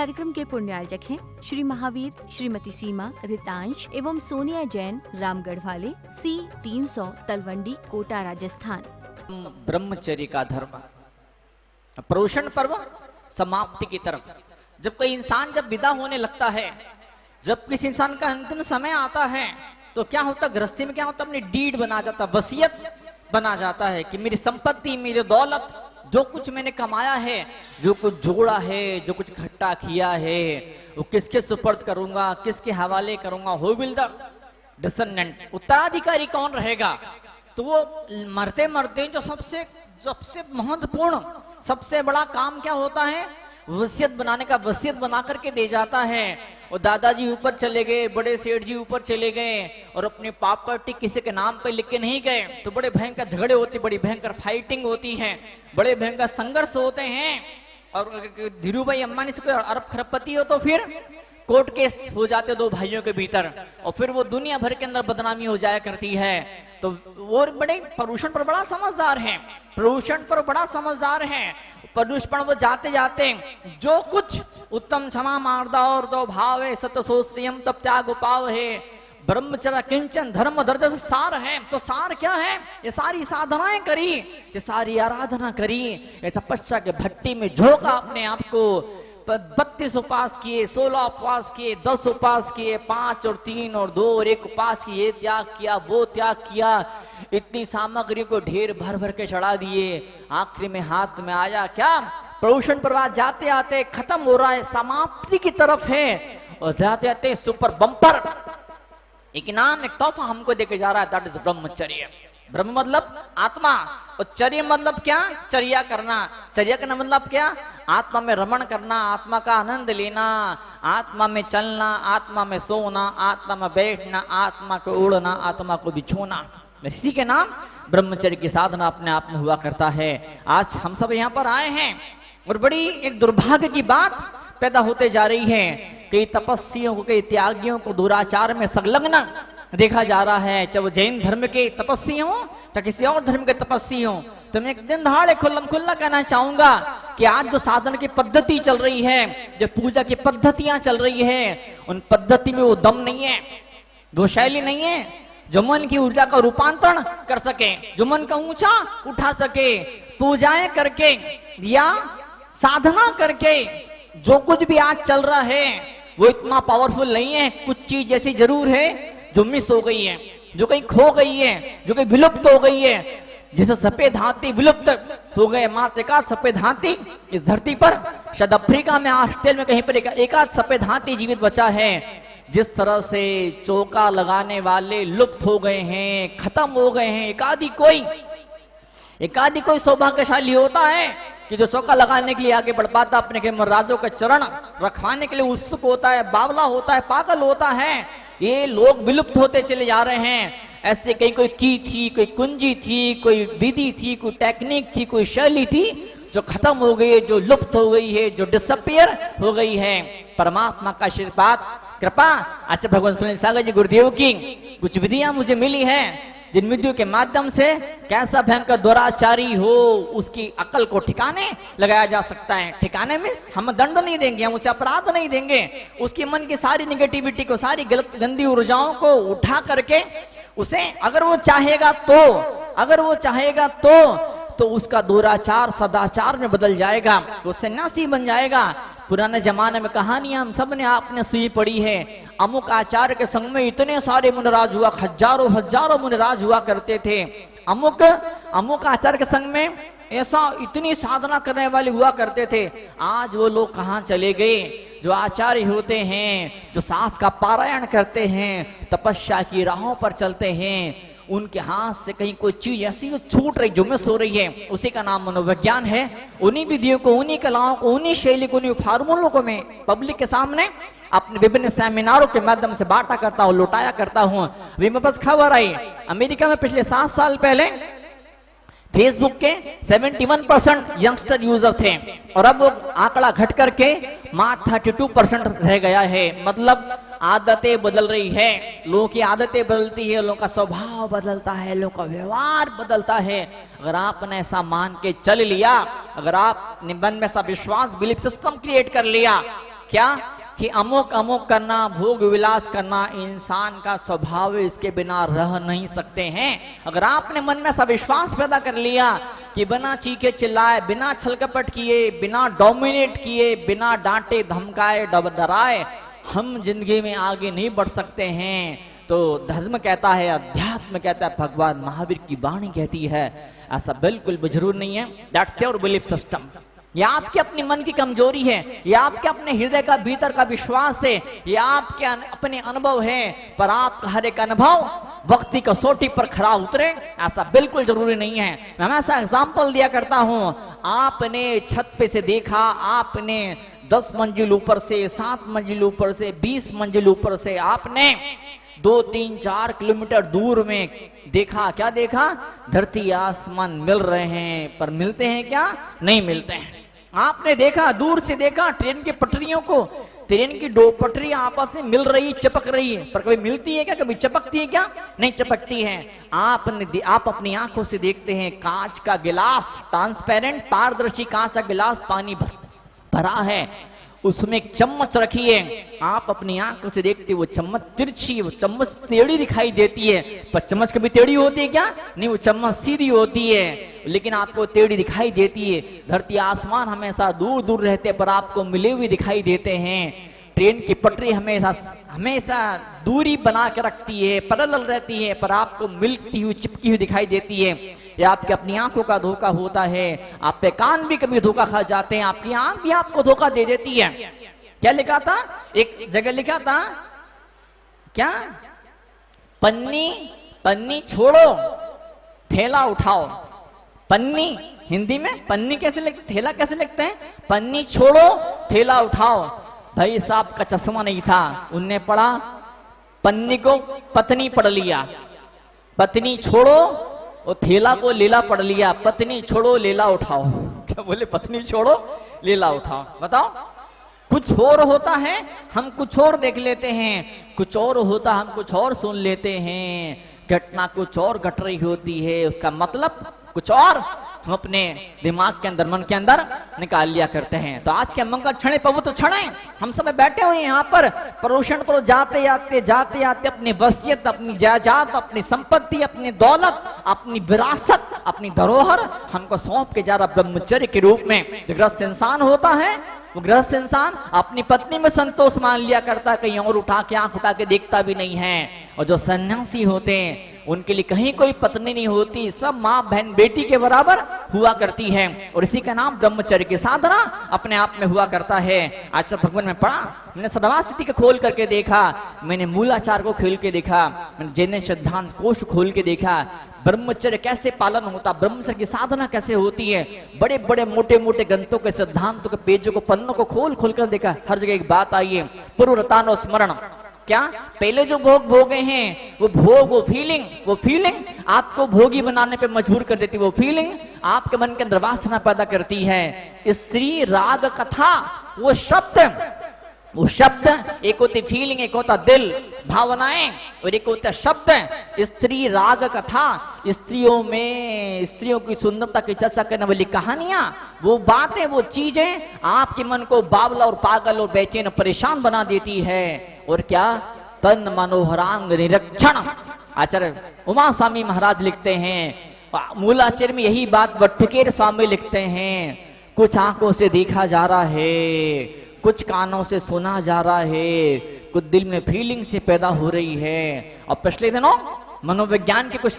कार्यक्रम के पुण्य आयोजक हैं श्री महावीर, श्रीमती सीमा, रितांश एवं सोनिया जैन, रामगढ़ वाले, C300 तलवंडी, कोटा, राजस्थान। ब्रह्मचर्य का धर्म, प्रोषण पर्व समाप्ति की तरफ। जब कोई इंसान जब विदा होने लगता है, जब किसी इंसान का अंतिम समय आता है, तो क्या होता, गृहस्थी में क्या होता, अपनी डीड बना जाता, वसीयत बना जाता है कि मेरी संपत्ति, मेरी दौलत, जो कुछ मैंने कमाया है, जो कुछ जोड़ा है, जो कुछ इकट्ठा किया है, वो किसके सुपर्द करूंगा, किसके हवाले करूंगा, हु विल द डिसेंडेंट, उत्तराधिकारी कौन रहेगा। तो वो मरते मरते जो सबसे महत्वपूर्ण, सबसे बड़ा काम क्या होता है, वसीयत बनाने का, वसीयत बना करके दे जाता है। और दादाजी ऊपर चले गए, बड़े सेठ जी ऊपर चले गए और अपनी प्रॉपर्टी किसी के नाम पे लिख के नहीं गए, तो बड़े भयंकर झगड़े होते, बड़ी भयंकर फाइटिंग होती है, बड़े भयंकर संघर्ष होते हैं। और धीरू भाई अंबानी से कोई अरब खरबपति हो तो फिर कोर्ट केस हो जाते दो भाइयों के भीतर, और फिर वो दुनिया भर के अंदर बदनामी हो जाया करती है। तो वो बड़े प्रदूषण पर बड़ा समझदार है, प्रदूषण पर बड़ा समझदार है। प्रदूषण वो जाते जाते जो कुछ उत्तम क्षमा मार्दा और दो भाव है, सत सोच संयम तप त्याग उपाव है, ब्रह्मचर्य किंचन धर्म दर्द सार है। तो सार क्या है, ये सारी साधनाएं करी, ये सारी आराधना करी, ये तपस्या के भट्टी में झोंका अपने आप को, 32 उपास किए, 16 उपवास किए, 10 उपास किए, 5 और 3 और 2 और 1 उपास किए, त्याग किया, वो त्याग किया, इतनी सामग्री को ढेर भर भर के चढ़ा दिए। आखिरी में हाथ में आया क्या, प्रदूषण प्रवाह जाते आते खत्म हो रहा है, समाप्ति की तरफ है, और जाते आते सुपर बम्पर एक इनाम, एक तोहफा हमको देके जा रहा है, दैट इज ब्रह्मचर्य। ब्रह्म मतलब आत्मा, और चर्य मतलब क्या, चर्या करना। चर्या का मतलब क्या, आत्मा में रमण करना, आत्मा का आनंद लेना, आत्मा में चलना, आत्मा में सोना, आत्मा में बैठना, आत्मा को उड़ना, आत्मा को बिछोना, इसी के नाम ब्रह्मचर्य की साधना अपने आप में हुआ करता है। आज हम सब यहाँ पर आए हैं और बड़ी एक दुर्भाग्य की बात पैदा होते जा रही है, कई तपस्वियों को, कई त्यागियों को दुराचार में संलग्न देखा जा रहा है, चाहे वो जैन धर्म के तपस्वी हो, चाहे किसी और धर्म के तपस्वी हो। तो मैं एक दिन दहाड़े खुल्लम खुल्ला कहना चाहूंगा कि आज जो साधन की पद्धति चल रही है, जो पूजा की पद्धतियां चल रही है, उन पद्धति में वो दम नहीं है, वो शैली नहीं है जो मन की ऊर्जा का रूपांतरण कर सके, जो मन का ऊंचा उठा सके। पूजाएं करके या साधना करके जो कुछ भी आज चल रहा है वो इतना पावरफुल नहीं है। कुछ चीज ऐसी जरूर है जो मिस हो गई है, जो कहीं खो गई है, जो कहीं विलुप्त हो गई है। जैसे सफेद हाथी विलुप्त हो गए, मात्र एकाध सफेद हाथी इस धरती पर, शायद अफ्रीका में, ऑस्ट्रेलिया में कहीं पर एकाध सफेद हाथी जीवित बचा है। जिस तरह से चौका लगाने वाले लुप्त हो गए हैं, खत्म हो गए हैं, एकाधी कोई सौभाग्यशाली होता है कि जो चौका लगाने के लिए आगे बढ़ पाता, अपने के महाराजों के चरण रखवाने के लिए उत्सुक होता है, बावला होता है, पागल होता है। ये लोग विलुप्त होते चले जा रहे हैं। ऐसे कहीं कोई की थी, कोई कुंजी थी, कोई विधि थी, कोई टेक्निक थी, कोई शैली थी जो खत्म हो गई है, जो लुप्त हो गई है, जो डिसअपियर हो गई है। परमात्मा का आशीर्वाद, कृपा, अच्छा भगवान सुनील सागर जी गुरुदेव की कुछ विधियां मुझे मिली हैं, जिन विधियों के माध्यम से कैसा भयंकर दुराचारी हो उसकी अकल को ठिकाने लगाया जा सकता है। ठिकाने में हम दंड नहीं देंगे, हम उसे अपराध नहीं देंगे, उसके मन की सारी निगेटिविटी को, सारी गलत गंदी ऊर्जाओं को उठा करके उसे अगर वो चाहेगा तो उसका दुराचार सदाचार में बदल जाएगा, वो सन्यासी बन जाएगा। पुराने जमाने में कहानियां हम सब ने आपने सुनी पड़ी है। अमुक आचार्य के संग में इतने सारे मुनिराज हुआ, हजारों मुनिराज हुआ करते थे। अमुक आचार्य के संग में ऐसा इतनी साधना करने वाले हुआ करते थे। आज वो लोग कहाँ चले गए? जो आचार्य होते हैं, जो शास्त्र का पारायण करते हैं, तपस्या की राहों पर चलते हैं, उनके हाथ से कहीं कोई चीज ऐसी छूट रही, जो मिस हो रही है, उसी का नाम मनोविज्ञान है। उन्हीं विधियों को, उन्हीं कलाओं को, उन्हीं शैली को, उन्हीं फार्मूलों को मैं पब्लिक के सामने अपने विभिन्न सेमिनारों के माध्यम से बांटा करता हूँ, लौटाया करता हूँ। अभी मेरे पास खबर आई, अमेरिका में पिछले 7 साल पहले फेसबुक के 71% यंगस्टर यूजर थे और अब वो आंकड़ा घट करके मात्र 32% रह गया है। मतलब आदतें बदल रही है, लोगों की आदतें बदलती है, लोगों का स्वभाव बदलता है, लोगों का व्यवहार बदलता है। अगर आपने ऐसा मान के चल लिया, अगर आपने मन में ऐसा विश्वास, बिलीफ सिस्टम क्रिएट कर लिया क्या कि अमुक अमुक करना, भोग विलास करना इंसान का स्वभाव है, इसके बिना रह नहीं सकते हैं। अगर आपने मन में ऐसा विश्वास पैदा कर लिया कि बिना चीखे चिल्लाए, बिना छल कपट किए, बिना डोमिनेट किए, बिना डांटे धमकाए डराए हम जिंदगी में आगे नहीं बढ़ सकते हैं, तो धर्म कहता है, अध्यात्म कहता है, भगवान महावीर की वाणी कहती है ऐसा बिल्कुल भी जरूर नहीं है। That's your belief system. यह आपके अपने मन की कमजोरी है, यह आपके अपने हृदय का भीतर का विश्वास है, यह आपके अपने अनुभव है। पर आपका हर एक अनुभव वक्त की कसौटी पर खरा उतरे ऐसा बिल्कुल जरूरी नहीं है। मैं हमेशा एग्जाम्पल दिया करता हूं, आपने छत पे से देखा, आपने 10 मंजिल ऊपर से, 7 मंजिल ऊपर से, 20 मंजिल ऊपर से आपने 2, 3, 4 किलोमीटर दूर में देखा, क्या देखा? धरती आसमान मिल रहे हैं, पर मिलते हैं क्या? नहीं मिलते हैं। आपने देखा, दूर से देखा ट्रेन की पटरियों को, ट्रेन की 2 पटरियां आपस में मिल रही, चिपक रही है, पर कभी मिलती है क्या? कभी चिपकती है क्या? नहीं चिपकती है। आप अपनी आंखों से देखते हैं, कांच का गिलास, ट्रांसपेरेंट पारदर्शी कांच का गिलास पानी भरा है, उसमें एक चम्मच रखी है, आप अपनी आंखों से देखते, वो चम्मच तिरछी, वो चम्मच टेढ़ी दिखाई देती है। पर चम्मच कभी टेढ़ी होती है क्या? नहीं, वो चम्मच सीधी होती है, लेकिन आपको टेढ़ी दिखाई देती है। धरती आसमान हमेशा दूर दूर रहते पर आपको मिले हुए दिखाई देते हैं। ट्रेन की पटरी हमेशा दूरी बना के रखती है, पैरेलल रहती है, पर आपको मिलती हुई, चिपकी हुई दिखाई देती है। ये आपके अपनी आंखों का धोखा होता है। आप पे कान भी कभी धोखा खा जाते हैं, आपकी आंख भी आपको धोखा दे देती है। क्या लिखा था? एक जगह लिखा था क्या? पन्नी छोड़ो, थैला उठाओ। पन्नी हिंदी में पन्नी कैसे लिखते, थैला कैसे लिखते हैं? पन्नी छोड़ो, थैला उठाओ। भाई साहब का चश्मा नहीं था, उनने पढ़ा पन्नी को पत्नी पढ़ लिया, पत्नी छोड़ो और थैला को लीला पढ़ लिया, पत्नी छोड़ो लीला उठाओ। क्या बोले? पत्नी छोड़ो लीला उठाओ। बताओ, कुछ और होता है हम कुछ और देख लेते हैं, कुछ और होता हम कुछ और सुन लेते हैं, घटना कुछ और घट रही होती है, उसका मतलब कुछ और हम अपने दिमाग के अंदर, मन के अंदर निकाल लिया करते हैं। तो आज के मंगल क्षण पवित्र क्षण है, हम सब बैठे हुए हैं यहाँ पर, प्रदूषण पर जाते आते अपनी वसीयत, अपनी जायदाद, अपनी संपत्ति, अपनी दौलत, अपनी विरासत, अपनी धरोहर हमको सौंप के जा रहा ब्रह्मचर्य के रूप में। जो गृहस्थ इंसान होता है, वो गृहस्थ इंसान अपनी पत्नी में संतोष मान लिया करता, कहीं और उठा के आंख उठा के देखता भी नहीं है। और जो सन्यासी होते हैं उनके लिए कहीं कोई पत्नी नहीं होती, सब माँ बहन बेटी के बराबर हुआ करती है, और इसी का नाम ब्रह्मचर्य की साधना अपने आप में हुआ करता है। आज भगवान में पढ़ा, मैंने सदवासिति को खोल करके देखा, मैंने मूलाचार को खोल के देखा, मैंने जैन सिद्धांत कोश खोल के देखा, ब्रह्मचर्य कैसे पालन होता, ब्रह्मचर्य की साधना कैसे होती है। बड़े बड़े मोटे मोटे ग्रंथों के सिद्धांतों के पेजों को, पन्नों को खोल खोल कर देखा, हर जगह एक बात आई है, पूर्व रतानो स्मरण। क्या? पहले जो भोग भोगे हैं, वो भोग, वो फीलिंग आपको भोगी बनाने पे मजबूर कर देती, वो फीलिंग आपके मन के अंदर वासना पैदा करती है। स्त्री राग कथा, वो शब्द एक होती फीलिंग, एक होता दिल, भावनाएं, और एक होता शब्द। स्त्री राग कथा, स्त्रियों में स्त्रियों की सुंदरता की चर्चा करने वाली कहानियां, वो बातें, वो चीजें आपके मन को बावला और पागल और बेचैन परेशान बना देती है। और क्या? तन मनोहरांग निरीक्षण। आचार्य उमा स्वामी महाराज लिखते हैं, मूलाचार्य में यही बात भट्टकेर स्वामी लिखते हैं, कुछ आंखों से देखा जा रहा है, कुछ कानों से सुना जा रहा है, कुछ दिल में फीलिंग से पैदा हो रही है। और पिछले दिनों मनोविज्ञान के कुछ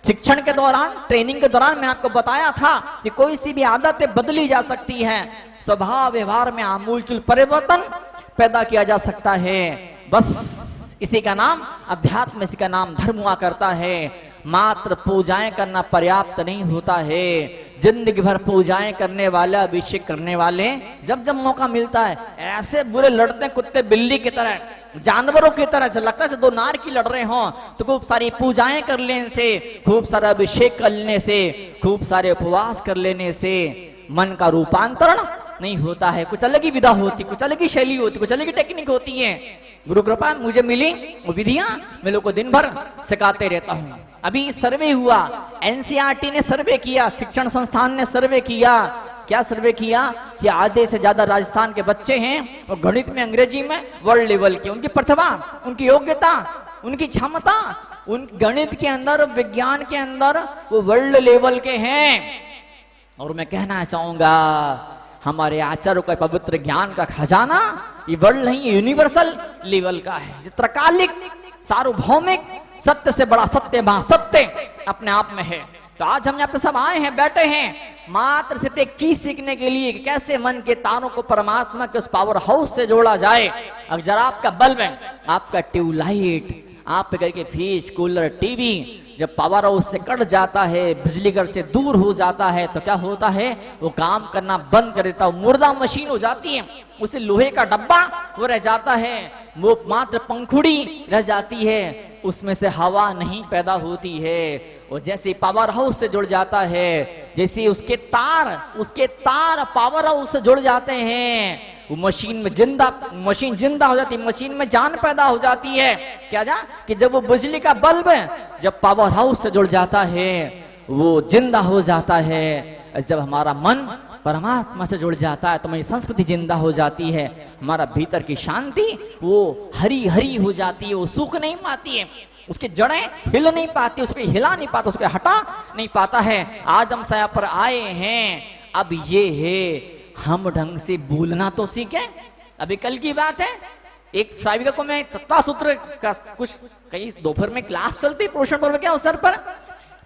शिक्षण के दौरान, ट्रेनिंग के दौरान मैं आपको बताया था कि कोई सी भी आदतें बदली जा सकती है, स्वभाव व्यवहार में आमूलचूल परिवर्तन पैदा किया जा सकता है। बस इसी का नाम अध्यात्म, इसी का नाम धर्म हुआ करता है। मात्र पूजाएं करना पर्याप्त नहीं होता है, जिंदगी भर पूजाएं करने वाले, अभिषेक करने वाले, जब जब मौका मिलता है ऐसे बुरे लड़ते हैं, कुत्ते बिल्ली की तरह, जानवरों की तरह, लगता है 2 नार की लड़ रहे हों। तो खूब सारी पूजाएं कर लेने से, खूब सारा अभिषेक कर लेने से, खूब सारे उपवास कर लेने से मन का रूपांतरण नहीं होता है। कुछ अलग ही विधा होती, कुछ अलग ही शैली होती, कुछ अलग ही टेक्निक होती है। गुरु कृपा मुझे मिली वो विधियां मैं लोगों को दिन भर सिखाते रहता हूं। अभी सर्वे हुआ, एनसीईआरटी ने सर्वे किया, शिक्षण संस्थान ने सर्वे किया, क्या सर्वे किया कि आधे से ज्यादा राजस्थान के बच्चे हैं और गणित में अंग्रेजी में वर्ल्ड लेवल के, उनकी प्रतिभा, उनकी योग्यता, उनकी क्षमता, उन गणित के अंदर, विज्ञान के अंदर वो वर्ल्ड लेवल के हैं। और मैं कहना चाहूंगा हमारे आचार्यों का पवित्र ज्ञान का खजाना ये वर्ल्ड नहीं, यूनिवर्सल लेवल का है, ये त्रकालिक सार्वभौमिक सत्य से बड़ा सत्य महासत्य अपने आप में है। तो आज हम यहाँ पे सब आए हैं, बैठे हैं मात्र सिर्फ एक चीज सीखने के लिए कि कैसे मन के तारों को परमात्मा के उस पावर हाउस से जोड़ा जाए। अब जरा आपका बल्ब है, आपका ट्यूबलाइट, आप घर के फ्रिज, कूलर, टीवी जब पावर हाउस से कट जाता है, बिजली घर से दूर हो जाता है तो क्या होता है, वो काम करना बंद कर देता है, मुर्दा मशीन हो जाती है, उसे लोहे का डब्बा वो रह जाता है, वो मात्र पंखुड़ी रह जाती है, उसमें से हवा नहीं पैदा होती है। और जैसे पावर हाउस से जुड़ जाता है, जैसे उसके तार पावर हाउस से जुड़ जाते हैं, वो मशीन जिंदा हो जाती है, मशीन में जान पैदा हो जाती है। क्या जा कि जब वो बिजली का बल्ब जब पावर हाउस से जुड़ जाता है वो जिंदा हो जाता है। जब हमारा मन परमात्मा से जुड़ जाता है तो हमारी संस्कृति जिंदा हो जाती है, हमारा भीतर की शांति वो हरी हरी हो जाती है, वो सूख नहीं पाती है, उसकी जड़ें हिल नहीं पाती, उसको हिला नहीं पाता, उसको हटा नहीं पाता है। आज हम यहाँ पर आए हैं, अब ये है हम ढंग से बोलना तो सीखे। अभी कल की बात है, एक साविका को मैं तत्वा सूत्र का कुछ कई दोपहर में क्लास चलती पोषण पर्व के अवसर पर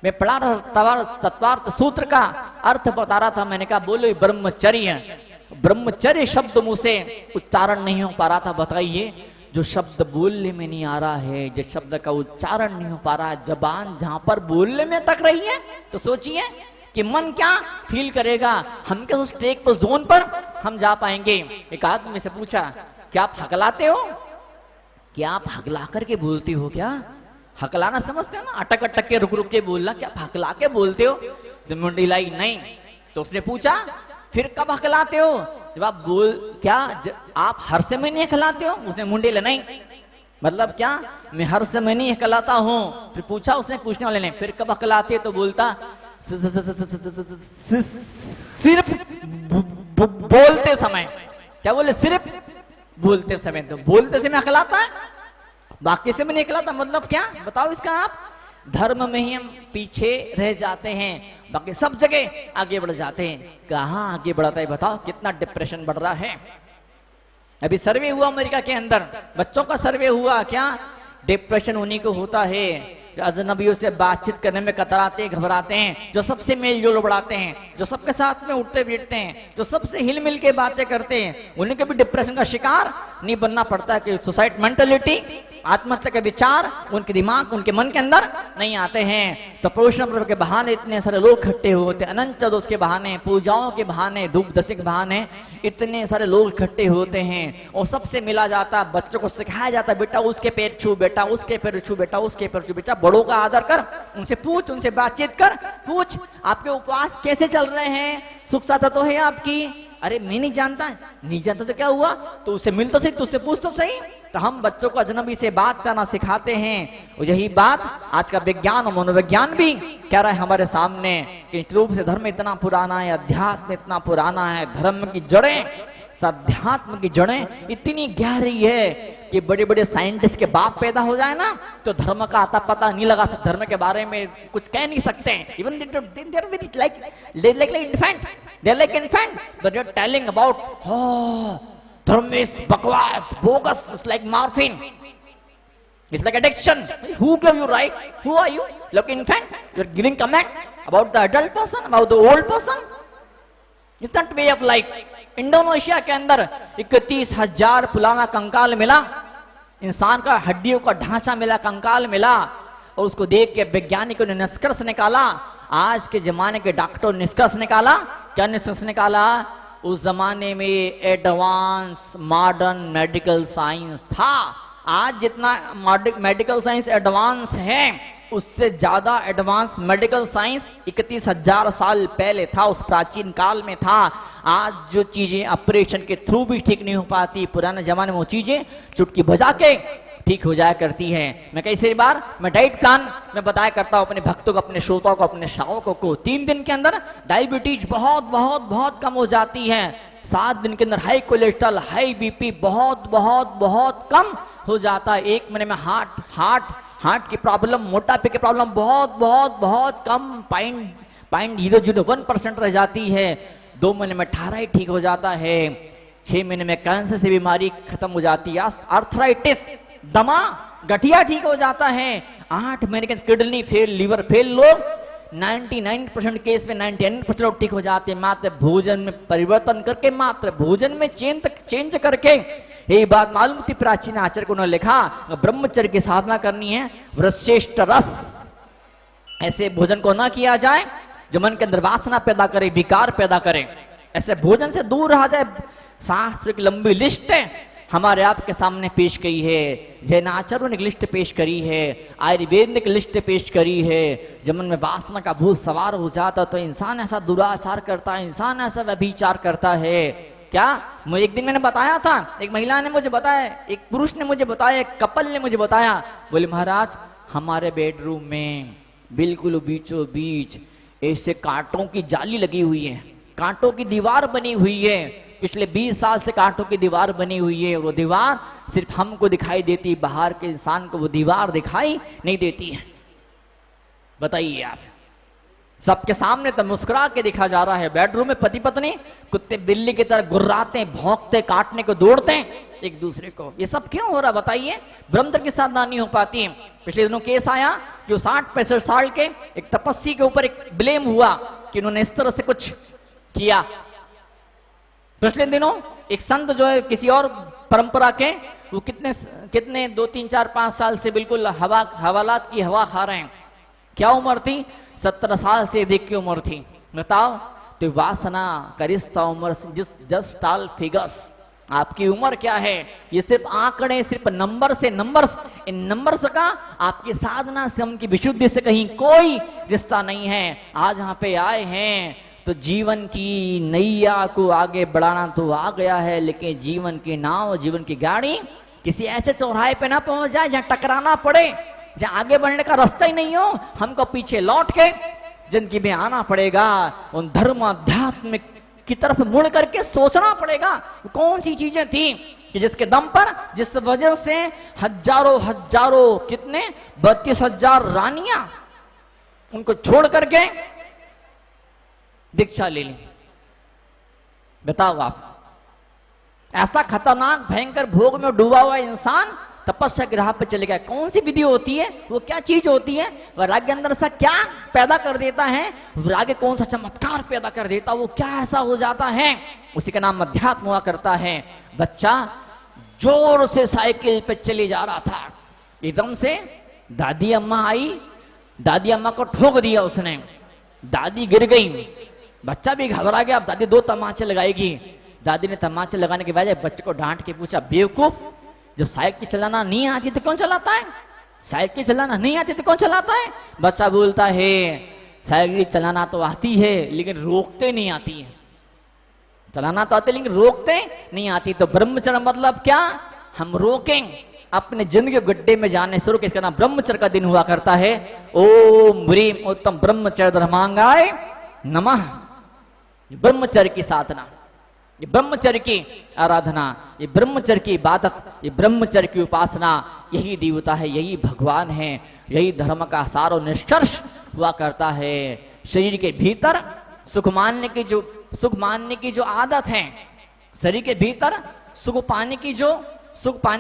मैं पढ़ा रहा तत्वार्थ सूत्र का अर्थ बता रहा था। मैंने कहा बोलो ब्रह्मचर्य शब्द मुंह से उच्चारण नहीं हो पा रहा था। बताइए जो शब्द बोलने में नहीं आ रहा है, जिस शब्द का उच्चारण नहीं हो पा रहा है, जबान जहां पर बोलने में अटक रही है, तो सोचिए कि मन क्या फील करेगा, हम किस उस ट्रैक पर जोन पर हम जा पाएंगे। एक आदमी से पूछा क्या आप हकलाते हो, क्या आप हकला करके बोलते हो, क्या हकलाना समझते हो ना, अटक अटक के रुक रुक के बोलना, क्या आप हकला के बोलते हो। तो मुंडी लाई नहीं। तो उसने पूछा फिर कब हकलाते हो, जब आप क्या आप हर समय नहीं हकलाते हो। उसने मुंडी ला नहीं, मतलब क्या मैं हर समय नहीं हकलाता हूँ। फिर पूछा उसने पूछने वाले ने फिर कब हकलाते, तो बोलता सिर्फ बोलते समय। क्या बोले, सिर्फ बोलते समय। तो बोलते समय हकलाता है, बाकी से में नहीं हकलाता। मतलब क्या बताओ इसका आप, धर्म में ही हम पीछे रह जाते हैं, बाकी सब जगह आगे बढ़ जाते हैं। कहाँ आगे बढ़ाता है बताओ, कितना डिप्रेशन बढ़ रहा है। अभी सर्वे हुआ अमेरिका के अंदर, बच्चों का सर्वे हुआ, क्या डिप्रेशन उन्हीं को होता है जो अजनबियों से बातचीत करने में कतराते घबराते हैं, जो सबसे मेल जोल बढ़ाते हैं, जो सबके साथ में उठते बैठते हैं, जो सबसे हिल मिल के बातें करते हैं, उन्हें कभी डिप्रेशन का शिकार नहीं बनना पड़ता कि सुसाइड मेंटालिटी, आत्महत्या के विचार उनके दिमाग, उनके मन के अंदर नहीं आते हैं। तो पोषण पर्व के बहाने इतने सारे लोग इकट्ठे होते, अनंत चतुर्दशी के बहाने, पूजाओं के बहाने, धूप दशमी के बहाने इतने सारे लोग इकट्ठे होते हैं और सबसे मिला जाता, बच्चों को सिखाया जाता बेटा उसके पैर छू, बेटा उसके पैर छू, बेटा उसके पैर छू, बेटा बड़ों का आदर कर, उनसे पूछ, उनसे बातचीत कर, पूछ आपके उपवास कैसे चल रहे हैं, सुख साधा तो है आपकी। अरे मैं नहीं जानता तो क्या हुआ, तो उससे मिल तो सही, तो उससे पूछ तो सही। तो हम बच्चों को अजनबी से बात करना सिखाते हैं और यही बात आज का विज्ञान और मनोविज्ञान भी कह रहा है हमारे सामने कि रूप से धर्म इतना पुराना है, अध्यात्म इतना पुराना है, धर्म की जड़ें, सध्यात्म की जड़ें इतनी गहरी है कि बड़े बड़े साइंटिस्ट के बाप पैदा हो जाए ना तो धर्म का आता पता नहीं लगा सकते, धर्म के बारे में कुछ कह नहीं सकते। Even infant but they're telling about धर्म is बकवास, bogus, it's like morphine, it's like addiction. Who gave you right? Who are you? Look, infant, you're giving comment about the adult person, about the old person. It's not way of life. Indonesia के अंदर 31,000 पुराना कंकाल मिला, इंसान का हड्डियों का ढांचा मिला, कंकाल मिला, और उसको देख के वैज्ञानिकों ने निष्कर्ष निकाला, आज के जमाने के डॉक्टरों ने निष्कर्ष निकाला। क्या निष्कर्ष निकाला? उस जमाने में एडवांस मॉडर्न मेडिकल साइंस था। आज जितना मेडिकल साइंस एडवांस है उससे ज्यादा एडवांस मेडिकल साइंस 31,000 साल पहले था, उस प्राचीन काल में था। आज जो चीजें ऑपरेशन के थ्रू भी ठीक नहीं हो पाती, पुराने जमाने में वो चीजें चुटकी बजा के ठीक हो जाया करती है। मैं कई बार मैं डाइट प्लान में बताया करता हूँ अपने भक्तों को, अपने श्रोताओं को, अपने श्रावकों को, 3 दिन के अंदर डायबिटीज बहुत बहुत बहुत कम हो जाती है। 7 दिन के अंदर हाई कोलेस्ट्रॉल, हाई बीपी बहुत बहुत बहुत कम हो जाता है। 1 महीने में हार्ट की प्रॉब्लम, मोटापे की प्रॉब्लम बहुत बहुत बहुत कम 0.001% रह जाती है। 2 महीने में थायराइड ठीक हो जाता है। 6 महीने में कैंसर से बीमारी खत्म हो जाती है। आर्थराइटिस, दमा, गठिया ठीक हो जाता है। 8 महीने के किडनी फेल, लीवर फेल, लोग 99% केस में 99% लोग ठीक हो जाते हैं। मात्र भोजन में परिवर्तन करके, मात्र भोजन में चेंज करके। यही बात मालूम थी प्राचीन आचार्य को, उन्होंने लिखा ब्रह्मचर्य की साधना करनी है, वृश्रेष्ठ रस, ऐसे भोजन को ना किया जाए जो मन के अंदर वासना पैदा करे, विकार पैदा करे। ऐसे भोजन से दूर रहा जाए। शास्त्र की लंबी लिस्ट हमारे आपके सामने पेश की है। जैनाचार्यों ने लिस्ट पेश करी है, आयुर्वेद ने लिस्ट पेश करी है। जब मन में वासना का भूत सवार हो जाता तो इंसान ऐसा दुराचार करता है, इंसान ऐसा व्यभिचार करता है। क्या मुझे एक दिन मैंने बताया था, एक महिला ने मुझे बताया, एक पुरुष ने मुझे बताया, एक कपल ने मुझे बताया, बोले महाराज हमारे बेडरूम में बिल्कुल बीचों बीच ऐसे कांटों की जाली लगी हुई है, कांटों की दीवार बनी हुई है। पिछले 20 साल से कांटों की दीवार बनी हुई है। वो दीवार सिर्फ हमको दिखाई देती, बाहर के इंसान को वो दीवार दिखाई नहीं देती है। बताइए आप, सबके सामने तो मुस्कुरा के दिखा जा रहा है। बेडरूम में पति पत्नी कुत्ते बिल्ली की तरह गुर्राते, भौंकते, काटने को दौड़ते एक दूसरे को। ये सब क्यों हो रहा बताइए? ब्रह्मचर्य की साधना नहीं हो पाती है। पिछले दिनों केस आया कि 60-65 साल के एक तपस्वी के ऊपर एक ब्लेम हुआ कि उन्होंने इस तरह से कुछ किया। पिछले दिनों एक संत जो है किसी और परंपरा के, वो कितने 2, 3, 4, 5 साल से बिल्कुल हवालात की हवा खा रहे हैं। क्या उम्र थी? 17 साल से अधिक की उम्र थी। बताओ तो वासना करिश्ता उम्र जस्ट ऑल फिगर्स। आपकी उम्र क्या है? ये सिर्फ आंकड़े, सिर्फ नंबर्स। इन नंबर्स का आपकी साधना से, उनकी विशुद्धि से कहीं कोई रिश्ता नहीं है। आज यहाँ पे आए हैं तो जीवन की नैया को आगे बढ़ाना तो आ गया है, लेकिन जीवन की नाव, जीवन की गाड़ी किसी ऐसे चौराहे पे ना पहुंच जाए जहां टकराना पड़े, जहां आगे बढ़ने का रास्ता ही नहीं हो। हमको पीछे लौट के जिंदगी में आना पड़ेगा। उन धर्म अध्यात्म की तरफ मुड़ करके सोचना पड़ेगा कौन सी चीजें थी कि जिसके दम पर, जिस वजह से हजारों कितने 32,000 रानियां उनको छोड़ करके दीक्षा ले ली। बताओ आप, ऐसा खतरनाक भयंकर भोग में डूबा हुआ इंसान तपस्या के राह पे चले गया। कौन सी विधि होती है? वो क्या चीज होती है? वैराग्य अंदर सा क्या पैदा कर देता है? वैराग्य कौन सा चमत्कार पैदा कर देता, वो क्या ऐसा हो जाता है? उसी का नाम अध्यात्म हुआ करता है। बच्चा जोर से साइकिल पे चले जा रहा था, एकदम से दादी अम्मा आई, दादी अम्मा को ठोक दिया उसने, दादी गिर गई। बच्चा भी घबरा गया, अब दादी 2 तमाचे लगाएगी। दादी ने तमाचे लगाने के बजाय बच्चे को डांट के पूछा, बेवकूफ, जब साइकिल चलाना नहीं आती तो कौन चलाता है? साइकिल चलाना नहीं आती तो कौन चलाता है? बच्चा बोलता है साइकिल चलाना तो आती है लेकिन रोकते नहीं आती है। चलाना तो आती लेकिन रोकते नहीं आती। तो ब्रह्मचर्य मतलब क्या? हम रोकें अपने जिंदगी गड्ढे में जाने से रोके। इसका नाम ब्रह्मचर्य का दिन हुआ करता है। ओम ह्रीम उत्तम ब्रह्मचर्य धर्मांगाय नमः। ब्रह्मचर्य की साधना, ये ब्रह्मचर्य की आराधना, ये ब्रह्मचर्य की इबादत, ये ब्रह्मचर्य की उपासना, यही देवता है, यही भगवान है, यही धर्म का सार और निष्कर्ष हुआ करता है। शरीर के भीतर सुख मानने की जो आदत है, शरीर के भीतर सुख पाने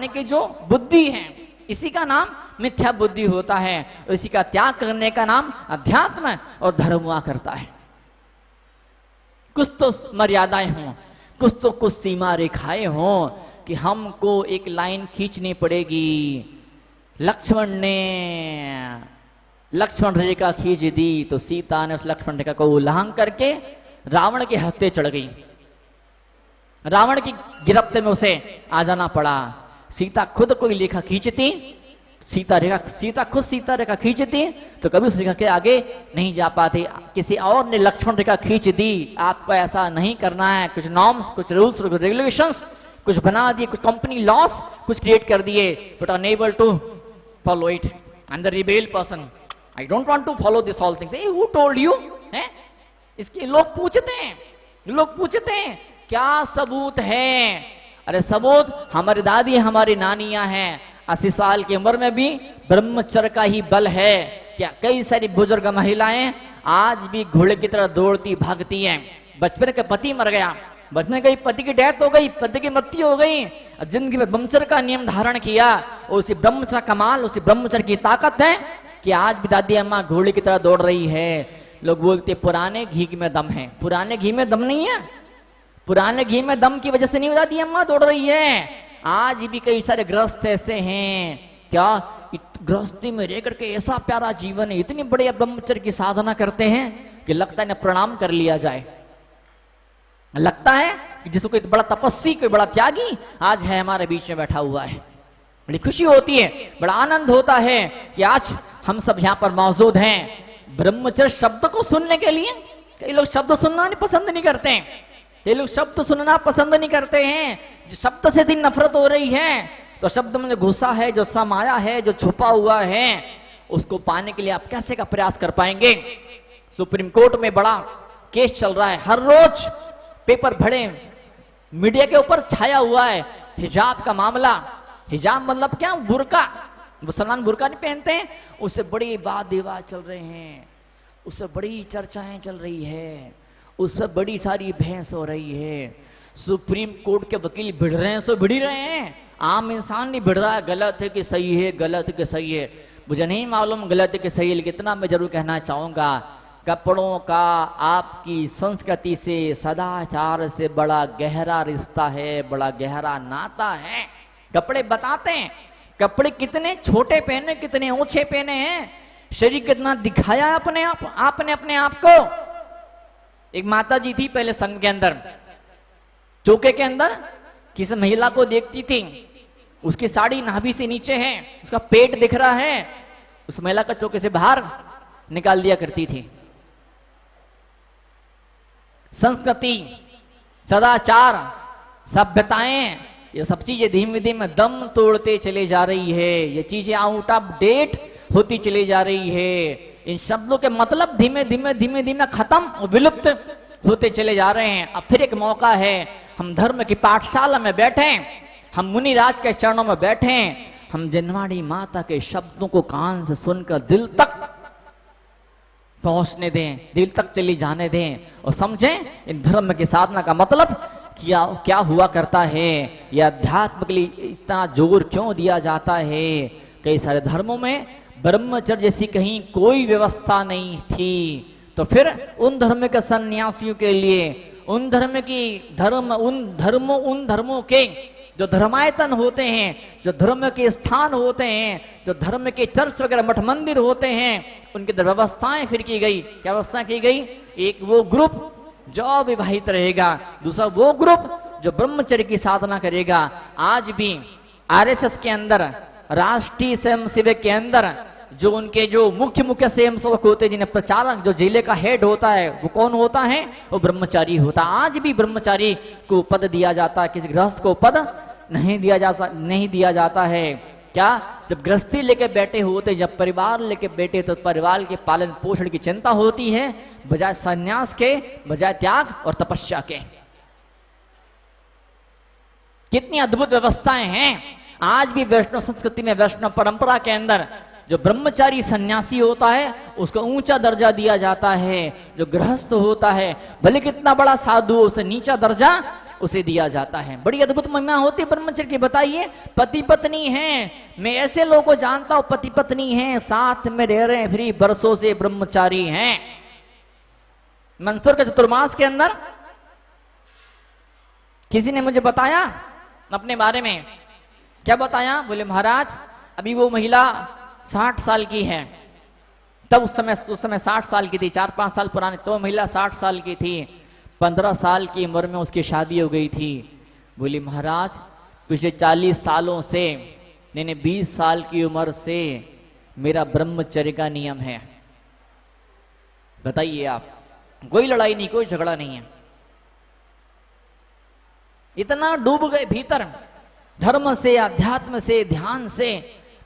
की जो बुद्धि है, इसी का नाम मिथ्या बुद्धि होता है। इसी का त्याग करने का नाम अध्यात्म और धर्म हुआ करता है। कुछ तो मर्यादाएं हों, कुछ सीमा रेखाएं हों कि हमको एक लाइन खींचनी पड़ेगी। लक्ष्मण रेखा खींच दी तो सीता ने उस लक्ष्मण रेखा को उल्लंघन करके रावण के हत्थे चढ़ गई। रावण की गिरफ्त में उसे आ जाना पड़ा। सीता खुद कोई रेखा खींचती, सीता खुद सीता रेखा खींचती तो कभी उस रेखा के आगे नहीं जा पाती। किसी और ने लक्ष्मण रेखा खींच दी। आपको ऐसा नहीं करना है। कुछ नॉर्म्स, कुछ रूल्स, कुछ रेगुलेशंस कुछ बना दिए, कुछ कंपनी लॉस कुछ क्रिएट कर दिए, but unable to follow it. I am the rebel person, I don't want to follow this all things. Who told you? है इसके लोग पूछते हैं क्या सबूत है? अरे सबूत हमारी दादी हमारी नानियां हैं, 80 साल की उम्र में भी ब्रह्मचर्य का ही बल है। क्या कई सारी बुजुर्ग महिलाएं आज भी घोड़े की तरह दौड़ती भागती हैं। बचपन के पति मर गया, बचपन के पति की डेथ हो गई, पति की मृत्यु हो गई, जिंदगी में ब्रह्मचर्य का नियम धारण किया, और उसी ब्रह्मचर्य कमाल, उसी ब्रह्मचर्य की ताकत है कि आज भी दादी अम्मा घोड़े की तरह दौड़ रही है। लोग बोलते पुराने घी में दम है, पुराने घी में दम नहीं है। पुराने घी में दम की वजह से नहीं दादी अम्मा दौड़ रही है। आज भी कई सारे गृहस्थ ऐसे हैं, क्या गृहस्थी में रह करके ऐसा प्यारा जीवन है, इतनी बड़ी ब्रह्मचर्य की साधना करते हैं कि लगता है ना प्रणाम कर लिया जाए। लगता है कि जिसको कोई बड़ा तपस्वी, कोई बड़ा त्यागी आज है हमारे बीच में बैठा हुआ है। बड़ी खुशी होती है, बड़ा आनंद होता है कि आज हम सब यहाँ पर मौजूद हैं ब्रह्मचर्य शब्द को सुनने के लिए। कई लोग शब्द सुनना पसंद नहीं करते हैं, कई लोग शब्द सुनना पसंद नहीं करते हैं। जिस शब्द से दिन नफरत हो रही है, तो शब्द में जो घुसा है, जो समाया है, जो छुपा हुआ है, उसको पाने के लिए आप कैसे का प्रयास कर पाएंगे? सुप्रीम कोर्ट में बड़ा केस चल रहा है, हर रोज पेपर भरे, मीडिया के ऊपर छाया हुआ है हिजाब का मामला। हिजाब मतलब क्या? बुर्का। मुसलमान बुर्का नहीं पहनते हैं, उससे बड़ी वाद विवाद चल रहे हैं, उससे बड़ी चर्चाएं चल रही है, उससे बड़ी सारी बहस हो रही है। सुप्रीम कोर्ट के वकील भिड़ रहे हैं, सो भिड़ ही रहे हैं, आम इंसान नहीं भिड़ रहा है गलत है कि सही है, गलत है कि सही है। मुझे नहीं मालूम गलत है कि सही है, लेकिन इतना मैं जरूर कहना चाहूंगा, कपड़ों का आपकी संस्कृति से, सदाचार से बड़ा गहरा रिश्ता है, बड़ा गहरा नाता है। कपड़े बताते हैं, कपड़े कितने छोटे पहने, कितने ऊंचे पहने हैं, शरीर कितना दिखाया अपने आप, आपने अपने आप को। एक माता जी थी पहले संघ के अंदर, चौके के अंदर किसी महिला को देखती थी, उसकी साड़ी नाभि से नीचे है, उसका पेट दिख रहा है, उस महिला का चौके से बाहर निकाल दिया करती थी। संस्कृति, सदाचार, सभ्यताएं, ये सब चीजें धीमे धीमे दम तोड़ते चले जा रही है। ये चीजें आउट ऑफ डेट होती चली जा रही है। इन शब्दों के मतलब धीमे धीमे धीमे धीमे खत्म और विलुप्त होते चले जा रहे हैं। अब फिर एक मौका है, हम धर्म की पाठशाला में बैठे, हम मुनिराज के चरणों में बैठे, हम जिनवाणी माता के शब्दों को कान से सुनकर दिल तक पहुंचने दें, दिल तक चली जाने दें, और समझें इन धर्म की साधना का मतलब क्या हुआ करता है, यह अध्यात्म के लिए इतना जोर क्यों दिया जाता है। कई सारे धर्मों में ब्रह्मचर्य जैसी कहीं कोई व्यवस्था नहीं थी, तो फिर उन धर्म के सन्यासियों के लिए, उन धर्मों के जो धर्मायतन होते हैं, जो धर्म के स्थान होते हैं, जो धर्म के चर्च वगैरह मठ मंदिर होते हैं, उनकी व्यवस्थाएं फिर की गई। क्या व्यवस्था की गई? एक वो ग्रुप जो अविवाहित रहेगा, दूसरा वो ग्रुप जो ब्रह्मचर्य की साधना करेगा। आज भी आरएसएस के अंदर, राष्ट्रीय स्वयंसेवक के अंदर जो उनके जो मुख्य स्वयंसेवक होते हैं, जिन्हें प्रचारक, जो जिले का हेड होता है, वो कौन होता है? वो ब्रह्मचारी होता है। आज भी ब्रह्मचारी को पद दिया जाता है, किसी गृहस्थ को पद नहीं दिया जाता है। क्या? जब गृहस्थी लेके बैठे होते, जब परिवार लेके बैठे, तो परिवार के पालन पोषण की चिंता होती है, बजाय संन्यास के, बजाय त्याग और तपस्या के। कितनी अद्भुत व्यवस्थाएं हैं। आज भी वैष्णव संस्कृति में, वैष्णव परंपरा के अंदर जो ब्रह्मचारी सन्यासी होता है उसको ऊंचा दर्जा दिया जाता है, जो गृहस्थ होता है भले कितना बड़ा साधु, उसे नीचा दर्जा उसे दिया जाता है। बड़ी अद्भुत महिमा होती है ब्रह्मचर्य की। बताइए, पति पत्नी हैं, मैं ऐसे लोगों को जानता हूं पति पत्नी हैं, साथ में रह रहे हैं, फिर बरसों से ब्रह्मचारी हैं। मंसूर के चतुर्मास के अंदर किसी ने मुझे बताया अपने बारे में। क्या बताया? बोले महाराज अभी वो महिला 60 साल की है, तब उस समय 60 साल की थी, 4-5 साल पुरानी, तो महिला 60 साल की थी, 15 साल की उम्र में उसकी शादी हो गई थी। बोली महाराज पिछले 40 सालों से, यानी 20 साल की उम्र से मेरा ब्रह्मचर्य का नियम है। बताइए आप, कोई लड़ाई नहीं, कोई झगड़ा नहीं है। इतना डूब गए भीतर, धर्म से, अध्यात्म से, ध्यान से,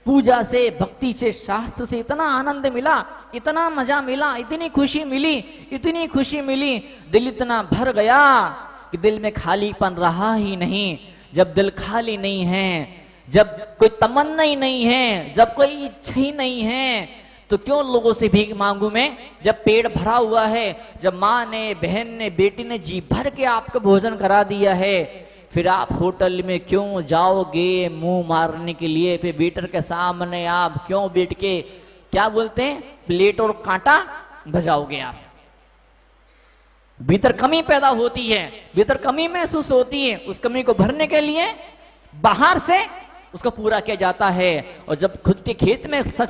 पूजा से, भक्ति से, शास्त्र से इतना आनंद मिला, इतना मजा मिला, इतनी खुशी मिली, इतनी खुशी मिली, दिल इतना भर गया कि दिल में खालीपन रहा ही नहीं। जब दिल खाली नहीं है, जब कोई तमन्ना ही नहीं है, जब कोई इच्छा ही नहीं है, तो क्यों लोगों से भीख मांगू मैं? जब पेट भरा हुआ है, जब माँ ने, बहन ने, बेटी ने जी भर के आपको भोजन करा दिया है, फिर आप होटल में क्यों जाओगे मुंह मारने के लिए? फिर वेटर के सामने आप क्यों बैठ के, क्या बोलते हैं, प्लेट और कांटा बजाओगे? आप भीतर कमी पैदा होती है, भीतर कमी महसूस होती है। उस कमी को भरने के लिए बाहर से उसको पूरा किया जाता है। और जब खुद के खेत में साग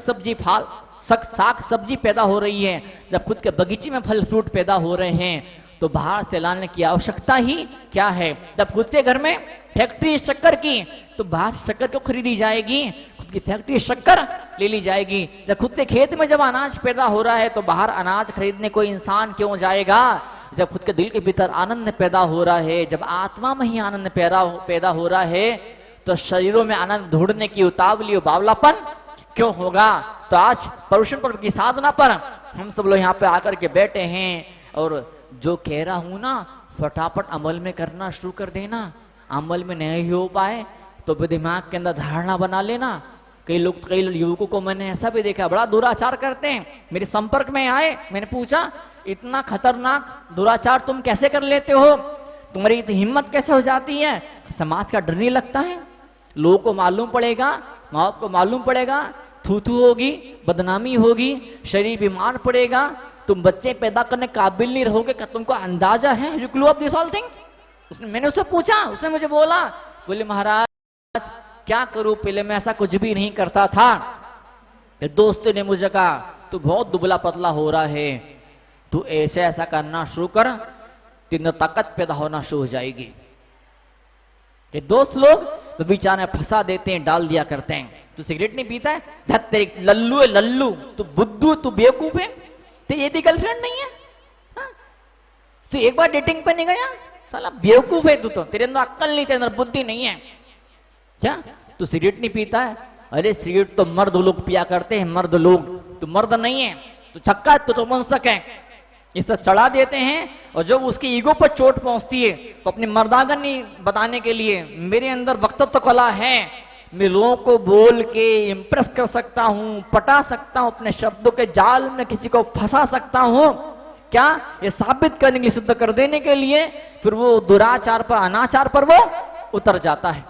सब्जी पैदा हो रही है, जब खुद के बगीचे में फल फ्रूट पैदा हो रहे हैं, तो बाहर से लाने की आवश्यकता ही क्या है? जब खुद के घर में फैक्ट्री शक्कर की, तो बाहर शक्कर क्यों खरीदी जाएगी? खुद की फैक्ट्री शक्कर ले ली जाएगी। जब खुद के खेत में जब अनाज पैदा हो रहा है, तो बाहर अनाज खरीदने कोई इंसान क्यों जाएगा? जब खुद के दिल के भीतर आनंद पैदा हो रहा है, जब आत्मा में ही आनंद पैदा हो रहा है, तो शरीरों में आनंद ढूंढने की उतावली और बावलापन क्यों होगा? तो आज पर्युषण पर्व की साधना पर हम सब लोग यहाँ पे आकर के बैठे हैं, और जो कह रहा हूं ना, फटाफट अमल में करना शुरू कर देना। अमल में नहीं हो पाए तो भी दिमाग के अंदर धारणा बना लेना। कई युवकों को मैंने ऐसा भी देखा, बड़ा दुराचार करते हैं। मेरे संपर्क में आए, मैंने पूछा, इतना खतरनाक दुराचार तुम कैसे कर लेते हो? तुम्हारी इतनी हिम्मत कैसे हो जाती है? समाज का डर नहीं लगता है? लोगों को मालूम पड़ेगा, माँ बाप को मालूम पड़ेगा, थू होगी, बदनामी होगी, शरीर बीमार पड़ेगा, तुम बच्चे पैदा करने काबिल नहीं रहोगे। क्या तुमको अंदाजा है? You clue of this all things? मैंने उससे पूछा, उसने मुझे बोले महाराज क्या करूं, पहले मैं ऐसा कुछ भी नहीं करता था। दोस्त ने मुझे कहा तू बहुत दुबला पतला हो रहा है, तू ऐसा करना शुरू कर, तेरे ताकत पैदा होना शुरू हो जाएगी। ये दोस्त लोग तो बेचारे फंसा देते हैं, डाल दिया करते हैं। तू सिगरेट नहीं पीता है, तेरे लल्लू है लल्लू, तू बुद्धू, तू बेवकूफ है, तेरी ये भी गर्लफ्रेंड नहीं है, तू एक बार डेटिंग पे नहीं गया, साला बेवकूफ है तू, तो तेरे अंदर अक्ल नहीं, तेरे अंदर बुद्धि नहीं है क्या? तू सिगरेट नहीं पीता है, अरे सिगरेट तो मर्द लोग पिया करते हैं, मर्द लोग, तू मर्द नहीं है, तू छक्का है, तो मनसक है। ये सब चढ़ा देते हैं, और जब उसकी ईगो पर चोट पहुंचती है, तो अपनी मर्दागन नहीं बताने के लिए, मेरे अंदर वक्तत्व कला है, मैं लोगों को बोल के इम्प्रेस कर सकता हूं, पटा सकता हूं, अपने शब्दों के जाल में किसी को फंसा सकता हूं, क्या ये साबित करने के लिए, सिद्ध कर देने के लिए, फिर वो दुराचार पर, अनाचार पर वो उतर जाता है।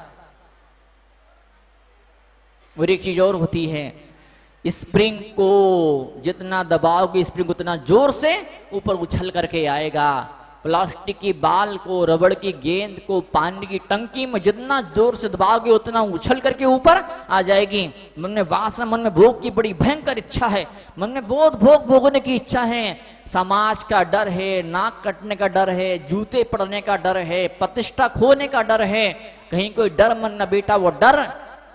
और एक चीज और होती है, स्प्रिंग को जितना दबाओगे, स्प्रिंग उतना जोर से ऊपर उछल करके आएगा। प्लास्टिक की बाल को, रबड़ की गेंद को पानी की टंकी में जितना जोर से दबाओगे उतना उछल करके ऊपर आ जाएगी। मन में वासना, मन में भोग की बड़ी भयंकर इच्छा है, मन में बहुत भोग भोगने की इच्छा है, समाज का डर है, नाक कटने का डर है, जूते पड़ने का डर है, प्रतिष्ठा खोने का डर है, कहीं कोई डर मन न बेटा, वो डर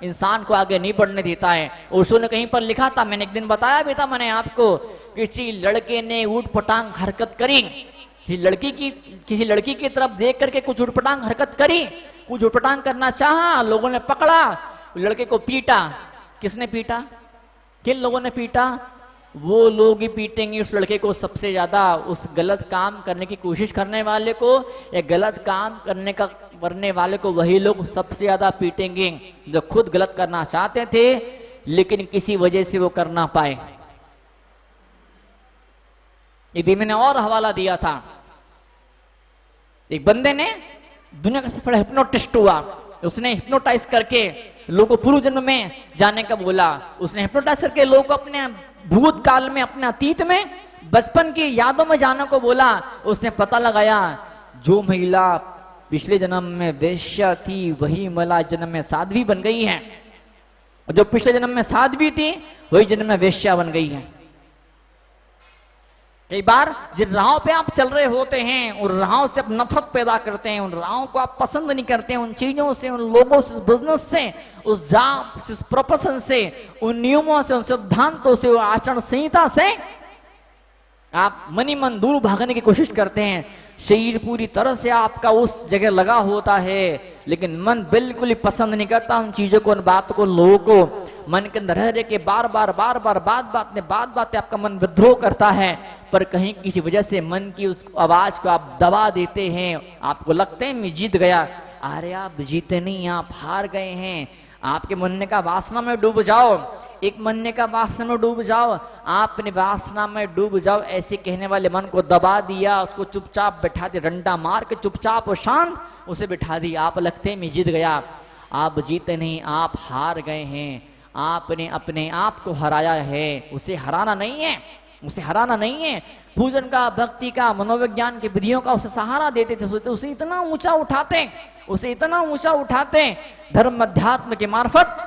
इंसान को आगे नहीं बढ़ने देता है। ओशो ने कहीं पर लिखा था, मैंने एक दिन बताया भी था मैंने आपको, किसी लड़के ने ऊटपटांग हरकत करी, किसी लड़की की तरफ देख करके कुछ उटपटांग हरकत करी, कुछ उटपटांग करना चाहा, लोगों ने पकड़ा, लड़के को पीटा। किसने पीटा? किन लोगों ने पीटा? वो लोग ही पीटेंगे उस लड़के को सबसे ज्यादा, उस गलत काम करने की कोशिश करने वाले को, या गलत काम करने वाले को वही लोग सबसे ज्यादा पीटेंगे जो खुद गलत करना चाहते थे लेकिन किसी वजह से वो कर ना पाए। यदि मैंने और हवाला दिया था, एक बंदे ने दुनिया का सबसे बड़ा हिप्नोटिस्ट हुआ, उसने हिप्नोटाइज करके लोगों को पूर्व जन्म में जाने का बोला, उसने हिप्नोटाइज करके लोगों को अपने भूतकाल में, अपने अतीत में, बचपन की यादों में जाने को बोला। उसने पता लगाया जो महिला पिछले जन्म में वेश्या थी वही महिला जन्म में साध्वी बन गई है, और जो पिछले जन्म में साध्वी थी वही जन्म में वेश्या बन गई है। कई बार जिन राहों पे आप चल रहे होते हैं उन राहों से आप नफरत पैदा करते हैं, उन राहों को आप पसंद नहीं करते हैं, उन चीजों से, उन लोगों से, उस बिजनेस से, उस जॉब से, उस प्रोफेशन से, उन नियमों से, उन सिद्धांतों से, उन आचरण संहिता से आप मन ही मन दूर भागने की कोशिश करते हैं, शरीर पूरी तरह से आपका उस जगह लगा होता है, लेकिन मन बिल्कुल ही पसंद नहीं करता उन चीजों को, उन बातों को, लोगों को। मन के अंदर रह के बार बार बात आपका मन विद्रोह करता है, पर कहीं किसी वजह से मन की उस आवाज को आप दबा देते हैं। आपको लगता है मैं जीत गया, अरे आप जीते नहीं, आप हार गए हैं। आपके मन का वासना में डूब जाओ, एक मन का वासना में डूब जाओ, आपने वासना में डूब जाओ, ऐसे कहने वाले मन को दबा दिया, उसको चुपचाप बैठा दिया, डंडा मार के चुपचाप और शांत उसे बैठा दिया। आप लगते हैं मैं जीत गया, आप जीते नहीं, आप हार गए हैं। आपने अपने आप को हराया है, उसे हराना नहीं है, उसे हराना नहीं है। पूजन का, भक्ति का, मनोविज्ञान की विधियों का उसे सहारा देते थे, उसे इतना ऊंचा उठाते, उसे इतना ऊंचा उठाते धर्म अध्यात्म के मार्फत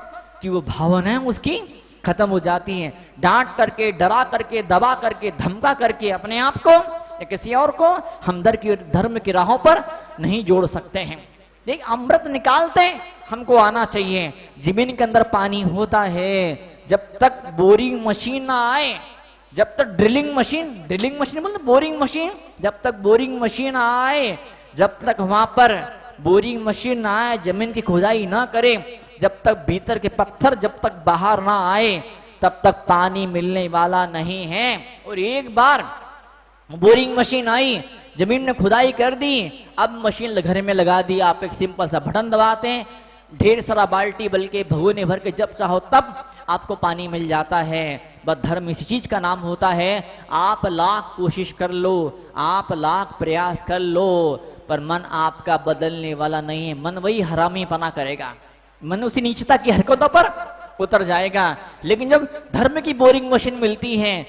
कि वो भावनाएं उसकी खत्म हो जाती हैं। डांट करके, डरा करके, दबा करके, धमका करके अपने आप को या किसी और को हम धर्म की राहों पर नहीं जोड़ सकते हैं। देख, अमृत निकालते हमको आना चाहिए। जमीन के अंदर पानी होता है, जब तक बोरिंग मशीन ना आए, जब तक ड्रिलिंग मशीन मतलब बोरिंग मशीन, जब तक बोरिंग मशीन आए, जब तक वहां पर बोरिंग मशीन ना आए, जमीन की खुदाई ना करे, जब तक भीतर के पत्थर जब तक बाहर ना आए, तब तक पानी मिलने वाला नहीं है। और एक बार बोरिंग मशीन आई, जमीन ने खुदाई कर दी, अब मशीन घर में लगा दी, आप एक सिंपल सा बटन दबाते हैं, ढेर सारा बाल्टी बल्कि भगोने भर के जब चाहो तब आपको पानी मिल जाता है। बस धर्म इसी चीज का नाम होता है। आप लाख कोशिश कर लो, आप लाख प्रयास कर लो, पर मन आपका बदलने वाला नहीं है। मन वही हरामीपना करेगा, मन उसी नीचता की हरकतों पर उतर जाएगा। लेकिन जब धर्म की बोरिंग मशीन मिलती है,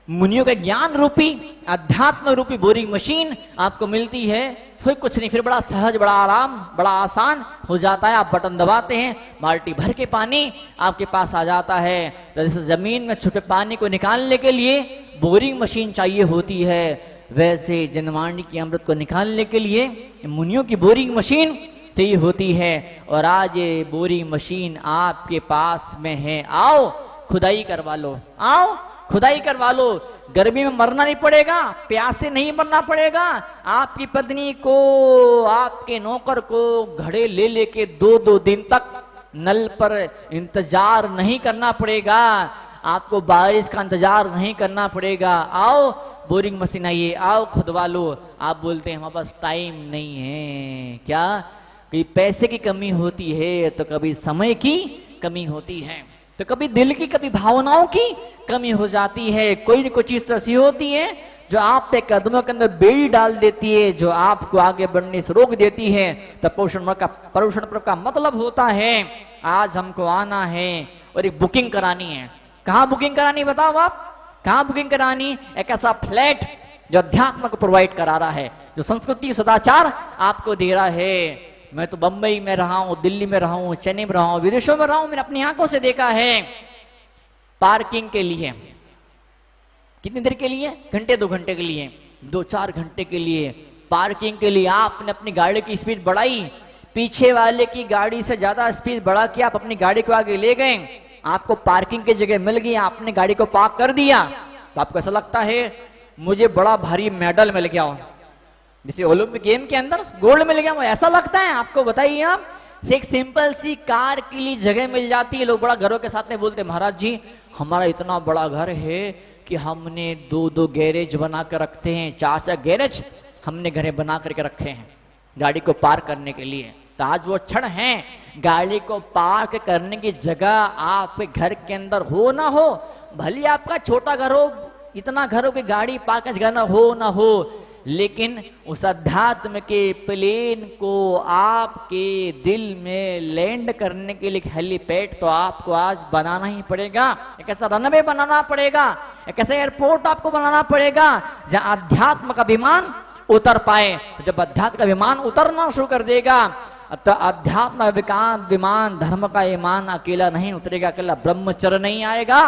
मुनियों के ज्ञान रूपी, अध्यात्म रूपी बोरिंग मशीन आपको मिलती है, फिर कुछ नहीं, फिर बड़ा सहज, बड़ा आराम, बड़ा आसान हो जाता है। आप बटन दबाते हैं, बाल्टी भर के पानी आपके पास आ जाता है। तो जैसे जमीन में छुपे पानी को निकालने के लिए बोरिंग मशीन चाहिए होती है, वैसे जनवाणी की अमृत को निकालने के लिए मुनियों की बोरिंग मशीन चाहिए होती है। और आज ये बोरिंग मशीन आपके पास में है, आओ खुदाई करवा लो, आओ खुदाई करवा लो। गर्मी में मरना नहीं पड़ेगा, प्यासे नहीं मरना पड़ेगा। आपकी पत्नी को, आपके नौकर को घड़े ले लेके 2-2 दिन तक नल पर इंतजार नहीं करना पड़ेगा, आपको बारिश का इंतजार नहीं करना पड़ेगा। आओ बोरिंग मशीन आइए, आओ खुदवा लो। आप बोलते हैं हमारे पास टाइम नहीं है। क्या कभी पैसे की कमी होती है, तो कभी समय की कमी होती है, तो कभी दिल की, कभी भावनाओं की कमी हो जाती है। कोई न कोई चीज तो ऐसी होती है जो आप पे कदमों के अंदर बेड़ी डाल देती है, जो आपको आगे बढ़ने से रोक देती है। तो पोषण पर्व का मतलब होता है आज हमको आना है और एक बुकिंग करानी है। कहाँ बुकिंग करानी बताओ आप, कहाँ बुकिंग करानी? एक ऐसा फ्लैट जो अध्यात्म को प्रोवाइड करा रहा है, जो संस्कृति सदाचार आपको दे रहा है। मैं तो बंबई में रहा हूं, दिल्ली में रहा हूं, चेन्नई में रहा हूं, विदेशों में रहा हूं, मैंने अपनी आंखों से देखा है। पार्किंग के लिए कितनी देर के लिए? घंटे 2 घंटे के लिए, 2-4 घंटे के लिए पार्किंग के लिए आपने अपनी गाड़ी की स्पीड बढ़ाई, पीछे वाले की गाड़ी से ज्यादा स्पीड बढ़ा के आप अपनी गाड़ी को आगे ले गए, आपको पार्किंग की जगह मिल गई, आपने गाड़ी को पार्क कर दिया, तो आपको ऐसा लगता है मुझे बड़ा भारी मेडल मिल गया हो, जैसे ओलंपिक गेम के अंदर गोल्ड मिल गया, वो ऐसा लगता है आपको? बताइए आप, एक सिंपल सी कार के लिए जगह मिल जाती है। लोग बड़ा घरों के साथ में बोलते महाराज जी हमारा इतना बड़ा घर है कि हमने 2-2 गैरेज बना कर रखते हैं, 4-4 गैरेज हमने घरे बना करके रखे हैं गाड़ी को पार्क करने के लिए। तो आज वो क्षण है, गाड़ी को पार्क करने की जगह आपके घर के अंदर हो ना हो, भले आपका छोटा घर हो, इतना घर हो कि गाड़ी पार्क की जगह हो ना हो, लेकिन उस अध्यात्म के प्लेन को आपके दिल में लैंड करने के लिए हेलीपैड तो आपको आज बनाना ही पड़ेगा। एक ऐसा रनवे बनाना पड़ेगा, एक ऐसा एयरपोर्ट आपको बनाना पड़ेगा जहां अध्यात्म का विमान उतर पाए। जब अध्यात्म का विमान उतरना शुरू कर देगा तो अध्यात्म विमान, धर्म का ईमान अकेला नहीं उतरेगा, अकेला ब्रह्मचर्य नहीं आएगा,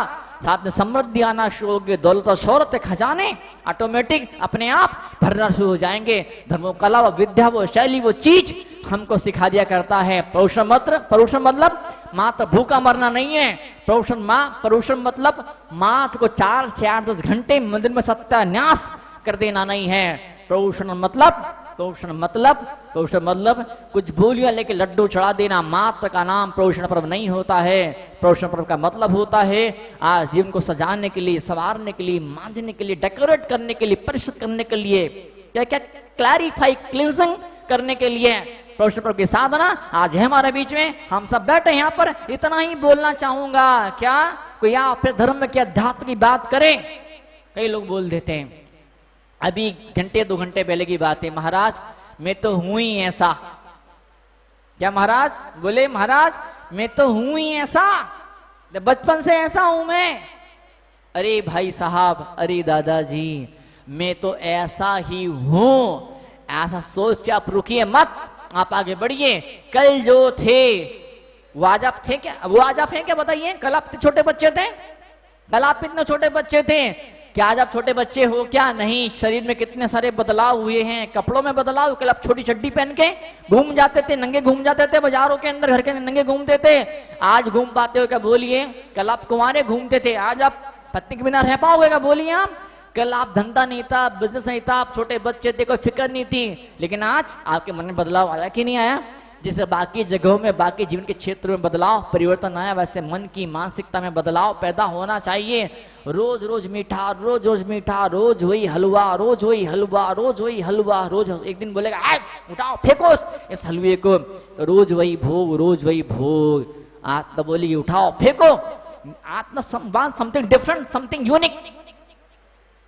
साथ में समृद्धि आना शुरू होगी, दौलत और शौहरत के खजाने ऑटोमेटिक अपने आप भरना शुरू हो जाएंगे। धर्म, कला, वो विद्या, वो शैली, वो चीज हमको सिखा दिया करता है। परोषण मतलब मात्र भूखा मरना नहीं है। परोषण मतलब मात्र को 4 से 8-10 घंटे मंदिर में सत्यान्यास कर देना नहीं है। परोषण मतलब कुछ भूलिया लेके लड्डू चढ़ा देना मात्र का नाम परोषण पर्व नहीं होता है। परोषण पर्व का मतलब होता है आज जीवन को सजाने के लिए, संवारने के लिए, मांझने के लिए, डेकोरेट करने के लिए, परिशुद्ध करने के लिए, क्या क्या क्लैरिफाई, क्लींजिंग करने के लिए परोषण पर्व की साधना आज है हमारे बीच में। हम सब बैठे यहाँ पर, इतना ही बोलना चाहूंगा। क्या कोई आप फिर धर्म में क्या अध्यात्म की बात करे? कई लोग बोल देते हैं, अभी घंटे 2 घंटे पहले की बात है, महाराज मैं तो हूं ही ऐसा। क्या महाराज बोले? महाराज मैं तो हूं ही ऐसा, बचपन से ऐसा हूं मैं। अरे भाई साहब, अरे दादाजी, मैं तो ऐसा ही हूं। ऐसा सोच के आप रुकिए मत, आप आगे बढ़िए। कल जो थे वो आज आप थे क्या? वो आज आप हैं क्या बताइए? कल आप इतने छोटे बच्चे थे, कल आप इतने छोटे बच्चे थे, क्या आज आप छोटे बच्चे हो क्या? नहीं। शरीर में कितने सारे बदलाव हुए हैं, कपड़ों में बदलाव। कल आप छोटी चड्डी पहन के घूम जाते थे, नंगे घूम जाते थे बाजारों के अंदर, घर के नंगे घूमते थे। आज घूम पाते हो क्या? बोलिए। कल आप कुंवारे घूमते थे, आज आप पत्नी के बिना रह पाओगे क्या? बोलिए आप। कल आप धंधा नहीं था, बिजनेस नहीं था, आप छोटे बच्चे थे, कोई फिक्र नहीं थी, लेकिन आज आपके मन में बदलाव आया कि नहीं आया? जैसे बाकी जगहों में, बाकी जीवन के क्षेत्रों में बदलाव, परिवर्तन आया, वैसे मन की मानसिकता में बदलाव पैदा होना चाहिए। रोज रोज मीठा, रोज रोज मीठा, रोज वही हलवा, रोज वही हलवा, रोज वही हलवा, रोज। एक दिन बोलेगा आए उठाओ फेंको इस हलवे को, तो रोज वही भोग, रोज वही भोग। आत्मा बोलेगी उठाओ फेंको। आत्मा समथिंग डिफरेंट, समथिंग यूनिक।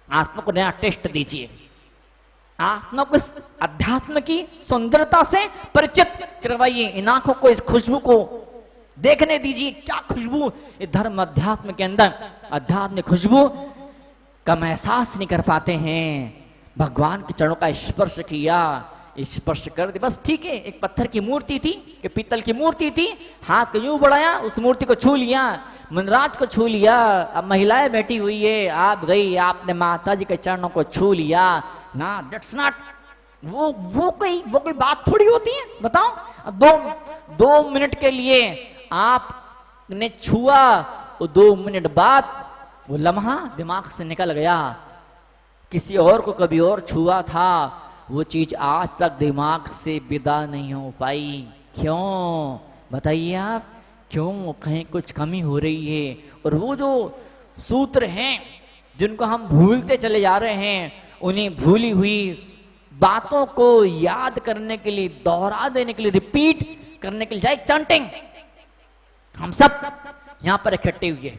आत्मा को नया टेस्ट दीजिए, आत्मा को इस अध्यात्म की सुंदरता से परिचित करवाइए। इन आंखों को इस खुशबू को देखने दीजिए। क्या खुशबू इस धर्म अध्यात्म के अंदर, अध्यात्म खुशबू का हम एहसास नहीं कर पाते हैं। भगवान के चरणों का स्पर्श किया, स्पर्श कर दिया, बस ठीक है। एक पत्थर की मूर्ति थी, कि पीतल की मूर्ति थी, हाथ को यूं बढ़ाया, उस मूर्ति को छू लिया, मनराज को छू लिया। अब महिलाएं बैठी हुई है, आप गई, आपने माता जी के चरणों को छू लिया ना। दैट्स नॉट वो कोई बात थोड़ी होती है, बताओ। अब 2 मिनट के लिए आपने छुआ, वो 2 मिनट बाद वो लम्हा दिमाग से निकल गया। किसी और को कभी और छुआ था, वो चीज आज तक दिमाग से विदा नहीं हो पाई। क्यों बताइए आप? क्यों? कहीं कुछ कमी हो रही है। और वो जो सूत्र हैं जिनको हम भूलते चले जा रहे हैं, उन्हें भूली हुई बातों को याद करने के लिए, दोहरा देने के लिए, रिपीट करने के लिए, जाए चैंटिंग। हम सब यहां पर इकट्ठे हुए।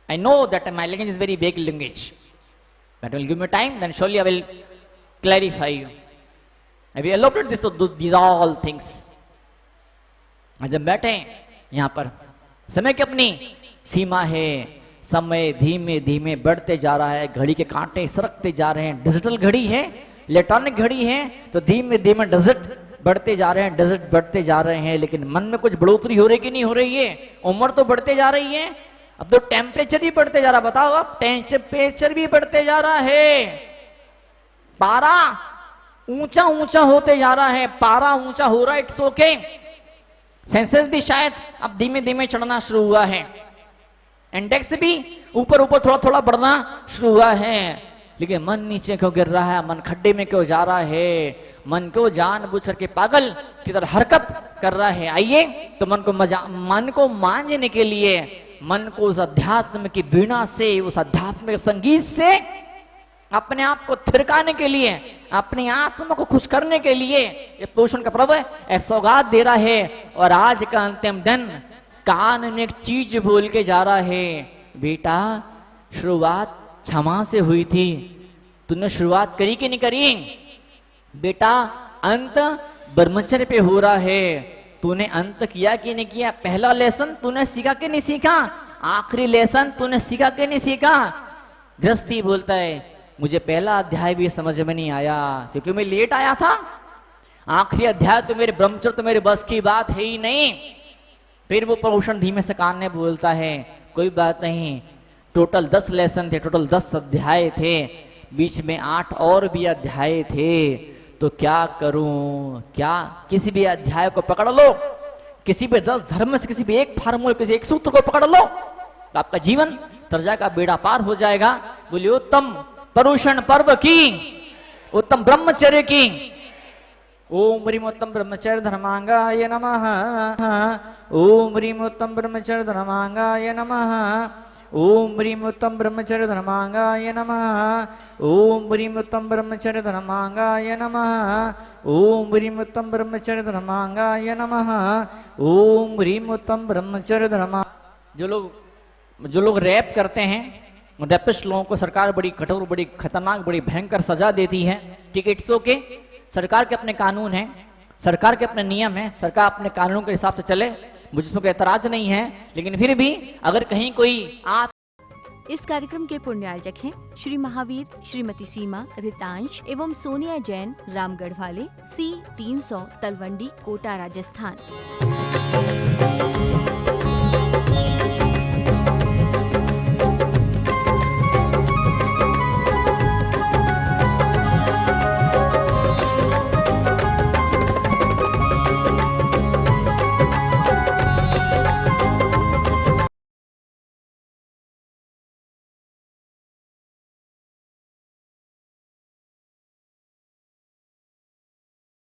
I know that my language is very vague language, but will give me time, then surely I will clarify you. I will elaborate these all things. आज हम बैठे यहां पर, समय की अपनी सीमा है। समय धीमे धीमे बढ़ते जा रहा है, घड़ी के कांटे सरकते जा रहे हैं। डिजिटल घड़ी है, इलेक्ट्रॉनिक घड़ी है, तो धीमे धीमे डिजिट बढ़ते जा रहे हैं, डिजिट बढ़ते जा रहे हैं। लेकिन मन में कुछ बढ़ोतरी हो रही कि नहीं हो रही है? उम्र तो बढ़ते जा रही है, अब तो टेम्परेचर भी बढ़ते जा रहा। बताओ, अब टेम्परेचर भी बढ़ते जा रहा है, पारा ऊंचा ऊंचा होते जा रहा है, पारा ऊंचा हो रहा है। It's okay. सेंसेस भी शायद अब धीमे धीमे चढ़ना शुरू हुआ है, इंडेक्स भी ऊपर ऊपर थोड़ा थोड़ा बढ़ना शुरू हुआ है। लेकिन मन नीचे क्यों गिर रहा है? मन खड्डे में क्यों जा रहा है? मन को जानबूझ करके पागल की तरह हरकत कर रहा है। आइए तो मन को मांझने के लिए, मन को उस अध्यात्म की वीणा से, उस अध्यात्मिक संगीत से अपने आप को थिरकाने के लिए, अपनी आत्मा को खुश करने के लिए ये पोषण का पर्व सौगात दे रहा है। और आज का अंतिम दिन कान में एक चीज बोल के जा रहा है, बेटा शुरुआत क्षमा से हुई थी, तूने शुरुआत करी कि नहीं करी? बेटा अंत ब्रह्मचर्य पे हो रहा है, तूने अंत किया कि नहीं किया? पहला लेसन तूने सीखा कि नहीं सीखा? आखिरी लेसन तूने सीखा कि नहीं सीखा? गृहस्थी बोलता है मुझे पहला अध्याय भी समझ में नहीं आया, क्योंकि मैं लेट आया था। आखिरी अध्याय तो मेरे ब्रह्मचर्य तो मेरे बस की बात है ही नहीं। फिर वो पोषण धीमे से कान में बोलता है, कोई बात नहीं, टोटल 10 लेसन थे, टोटल 10 अध्याय थे, बीच में 8 और भी अध्याय थे, तो क्या करूं क्या। किसी भी अध्याय को पकड़ लो, किसी भी 10 धर्म से किसी भी एक फार्मूले, किसी एक सूत्र को पकड़ लो, तो आपका जीवन तरजा का बेड़ा पार हो जाएगा। बोलिए उत्तम परुषण पर्व की, उत्तम ब्रह्मचर्य की। ओम ह्रीम उत्तम ब्रह्मचर्य धर्मांगाय नमः। ओम ह्रीम उत्तम ब्रह्मचर्य धर्मांगाय नमः। ओम ह्रीम उत्तम ब्रह्मचर्य धर्मांगाय नमः। ओम ह्रीम उत्तम ब्रह्मचर्य धर्मांगाय नमः। ओम ह्रीम उत्तम ब्रह्मचर्य धर्मांगाय नमः। ओम ह्रीम उत्तम ब्रह्मचर्य धर्मा। जो लोग रैप करते हैं, रैपिस्ट लोगों को सरकार बड़ी कठोर, बड़ी खतरनाक, बड़ी भयंकर सजा देती है। ठीक है, इट्स ओके। सरकार के अपने कानून हैं, सरकार के अपने नियम हैं, सरकार अपने कानूनों के हिसाब से चले, मुझे इसमें कोई एतराज नहीं है। लेकिन फिर भी अगर कहीं कोई आप इस कार्यक्रम के पुण्यार्जक हैं श्री महावीर, श्रीमती सीमा, रितांश एवं सोनिया जैन, रामगढ़ वाले, C 300 तलवंडी, कोटा, राजस्थान।